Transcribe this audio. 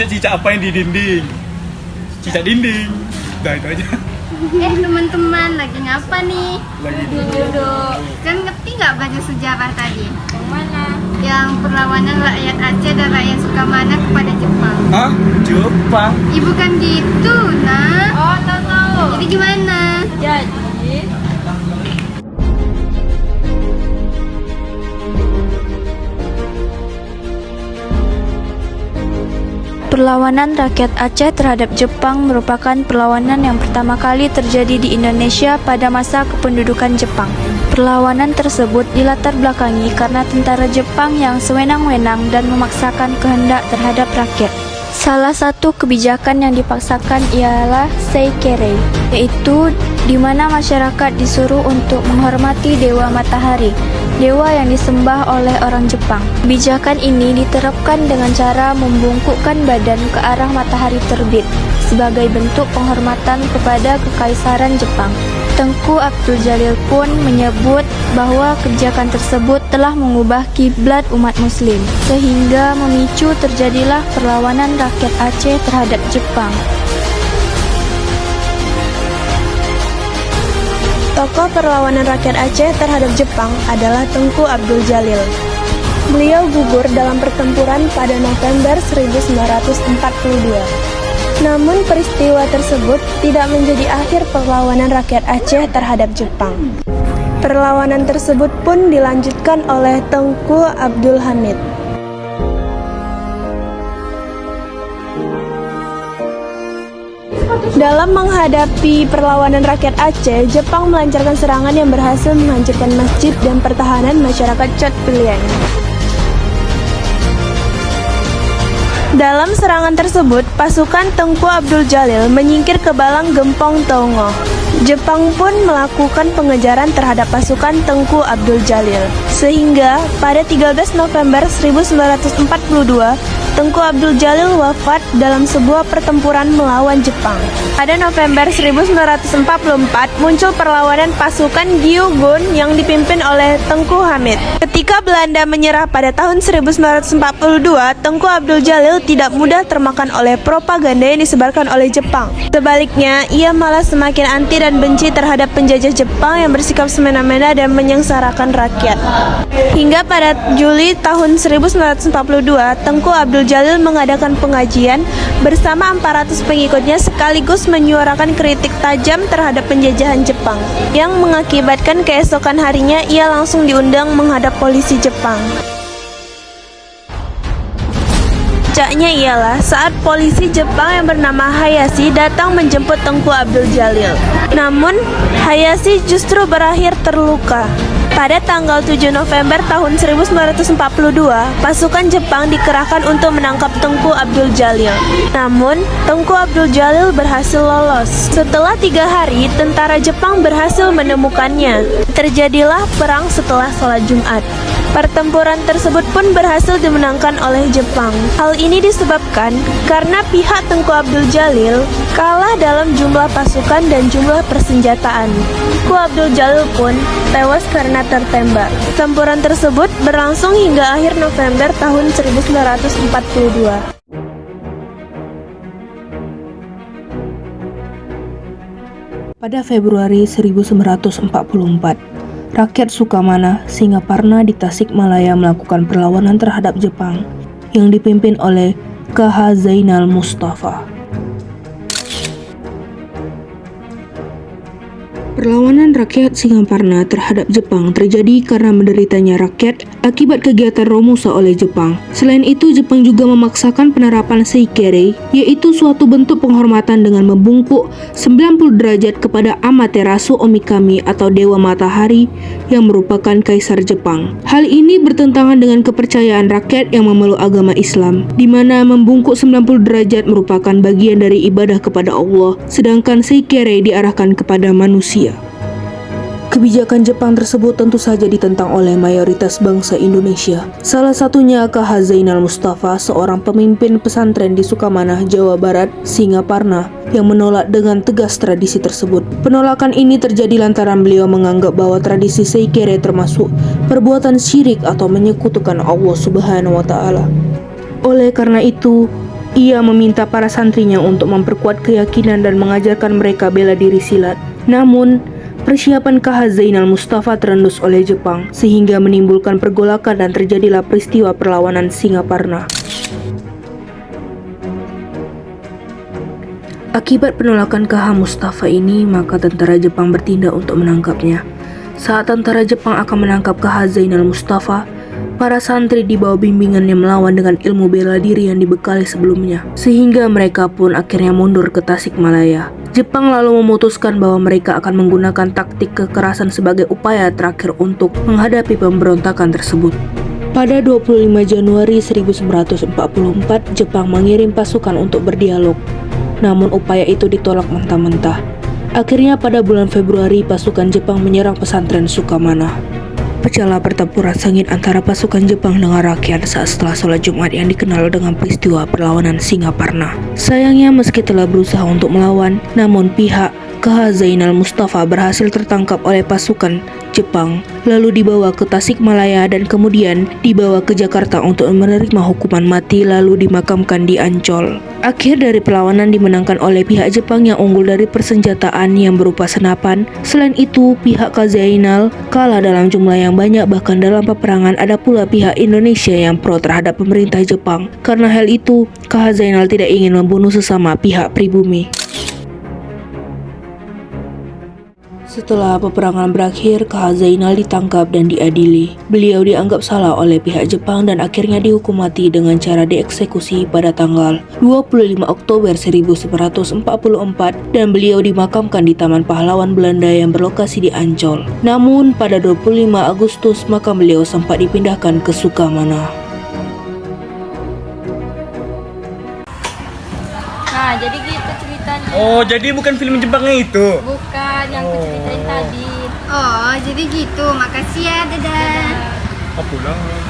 cicak apa yang di dinding? Cicak dinding. Udah itu aja. Teman-teman, lagi ngapa nih? Lagi Duduk. Kan ngerti nggak belajar sejarah tadi? Yang mana? Yang perlawanan rakyat Aceh dan rakyat Sukamana kepada Jepang. Hah? Jepang? Bukan gitu, nah. Oh, tahu. Jadi gimana? Jadi Perlawanan rakyat Aceh terhadap Jepang merupakan perlawanan yang pertama kali terjadi di Indonesia pada masa kependudukan Jepang. Perlawanan tersebut dilatar belakangi karena tentara Jepang yang sewenang-wenang dan memaksakan kehendak terhadap rakyat. Salah satu kebijakan yang dipaksakan ialah Seikere, yaitu di mana masyarakat disuruh untuk menghormati Dewa Matahari, dewa yang disembah oleh orang Jepang. Kebijakan ini diterapkan dengan cara membungkukkan badan ke arah matahari terbit sebagai bentuk penghormatan kepada Kekaisaran Jepang. Tengku Abdul Jalil pun menyebut bahwa kebijakan tersebut telah mengubah kiblat umat muslim, sehingga memicu terjadilah perlawanan rakyat Aceh terhadap Jepang. Tokoh perlawanan rakyat Aceh terhadap Jepang adalah Tengku Abdul Jalil. Beliau gugur dalam pertempuran pada November 1942. Namun peristiwa tersebut tidak menjadi akhir perlawanan rakyat Aceh terhadap Jepang. Perlawanan tersebut pun dilanjutkan oleh Tengku Abdul Hamid. Dalam menghadapi perlawanan rakyat Aceh, Jepang melancarkan serangan yang berhasil menghancurkan masjid dan pertahanan masyarakat Chot Pilihan. Dalam serangan tersebut, pasukan Tengku Abdul Jalil menyingkir ke Balang Gempong Tongo. Jepang pun melakukan pengejaran terhadap pasukan Tengku Abdul Jalil. Sehingga pada 13 November 1942, Tengku Abdul Jalil wafat dalam sebuah pertempuran melawan Jepang. Pada November 1944 muncul perlawanan pasukan Gyugun yang dipimpin oleh Tengku Hamid. Ketika Belanda menyerah pada tahun 1942, Tengku Abdul Jalil tidak mudah termakan oleh propaganda yang disebarkan oleh Jepang. Sebaliknya, ia malah semakin anti dan benci terhadap penjajah Jepang yang bersikap semena-mena dan menyengsarakan rakyat. Hingga pada Juli tahun 1942, Tengku Abdul Jalil mengadakan pengajian bersama 400 pengikutnya sekaligus menyuarakan kritik tajam terhadap penjajahan Jepang, yang mengakibatkan keesokan harinya ia langsung diundang menghadap polisi Jepang. Puncaknya ialah saat polisi Jepang yang bernama Hayashi datang menjemput Tengku Abdul Jalil. Namun, Hayashi justru berakhir terluka. Pada tanggal 7 November tahun 1942, pasukan Jepang dikerahkan untuk menangkap Tengku Abdul Jalil. Namun, Tengku Abdul Jalil berhasil lolos. Setelah 3 hari, tentara Jepang berhasil menemukannya. Terjadilah perang setelah sholat Jumat. Pertempuran tersebut pun berhasil dimenangkan oleh Jepang. Hal ini disebabkan karena pihak Tengku Abdul Jalil kalah dalam jumlah pasukan dan jumlah persenjataan. Tengku Abdul Jalil pun tewas karena tertembak. Pertempuran tersebut berlangsung hingga akhir November tahun 1942. Pada Februari 1944, rakyat Sukamana, Singaparna di Tasikmalaya melakukan perlawanan terhadap Jepang yang dipimpin oleh K.H. Zainal Mustafa. Perlawanan rakyat Singaparna terhadap Jepang terjadi karena menderitanya rakyat akibat kegiatan Romusa oleh Jepang. Selain itu, Jepang juga memaksakan penerapan Seikere, yaitu suatu bentuk penghormatan dengan membungkuk 90 derajat kepada Amaterasu Omikami atau Dewa Matahari yang merupakan Kaisar Jepang. Hal ini bertentangan dengan kepercayaan rakyat yang memeluk agama Islam, di mana membungkuk 90 derajat merupakan bagian dari ibadah kepada Allah, sedangkan Seikere diarahkan kepada manusia. Kebijakan Jepang tersebut tentu saja ditentang oleh mayoritas bangsa Indonesia. Salah satunya K.H. Zainal Mustafa, seorang pemimpin pesantren di Sukamana, Jawa Barat, Singaparna, yang menolak dengan tegas tradisi tersebut. Penolakan ini terjadi lantaran beliau menganggap bahwa tradisi Seikere termasuk perbuatan syirik atau menyekutukan Allah Subhanahu wa Ta'ala. Oleh karena itu, Ia meminta para santrinya untuk memperkuat keyakinan dan mengajarkan mereka bela diri silat. Namun, persiapan KH Zainal Mustafa terendus oleh Jepang sehingga menimbulkan pergolakan dan terjadilah peristiwa perlawanan Singaparna. Akibat penolakan KH Mustafa ini, maka tentara Jepang bertindak untuk menangkapnya. Saat tentara Jepang akan menangkap KH Zainal Mustafa, para santri di bawah bimbingannya melawan dengan ilmu bela diri yang dibekali sebelumnya, sehingga mereka pun akhirnya mundur ke Tasikmalaya. Jepang lalu memutuskan bahwa mereka akan menggunakan taktik kekerasan sebagai upaya terakhir untuk menghadapi pemberontakan tersebut. Pada 25 Januari 1944, Jepang mengirim pasukan untuk berdialog. Namun upaya itu ditolak mentah-mentah. Akhirnya pada bulan Februari pasukan Jepang menyerang pesantren Sukamana. Pecahlah pertempuran sengit antara pasukan Jepang dengan rakyat saat setelah sholat Jumat yang dikenal dengan peristiwa perlawanan Singaparna. Sayangnya meski telah berusaha untuk melawan, namun pihak KH Zainal Mustafa berhasil tertangkap oleh pasukan Jepang, lalu dibawa ke Tasikmalaya dan kemudian dibawa ke Jakarta untuk menerima hukuman mati lalu dimakamkan di Ancol. Akhir dari perlawanan dimenangkan oleh pihak Jepang yang unggul dari persenjataan yang berupa senapan. Selain itu, pihak KH Zainal kalah dalam jumlah yang banyak, bahkan dalam peperangan ada pula pihak Indonesia yang pro terhadap pemerintah Jepang. Karena hal itu, KH Zainal tidak ingin membunuh sesama pihak pribumi. Setelah peperangan berakhir, KH Zainal ditangkap dan diadili. Beliau dianggap salah oleh pihak Jepang dan akhirnya dihukum mati dengan cara dieksekusi pada tanggal 25 Oktober 1944 dan beliau dimakamkan di Taman Pahlawan Belanda yang berlokasi di Ancol. Namun pada 25 Agustus makam beliau sempat dipindahkan ke Sukamana. Nah, jadi gitu ceritanya. Oh, jadi bukan film Jepangnya itu. Bukan yang aku ceritain tadi. Oh, jadi gitu. Makasih ya, dadah. Apa pulang?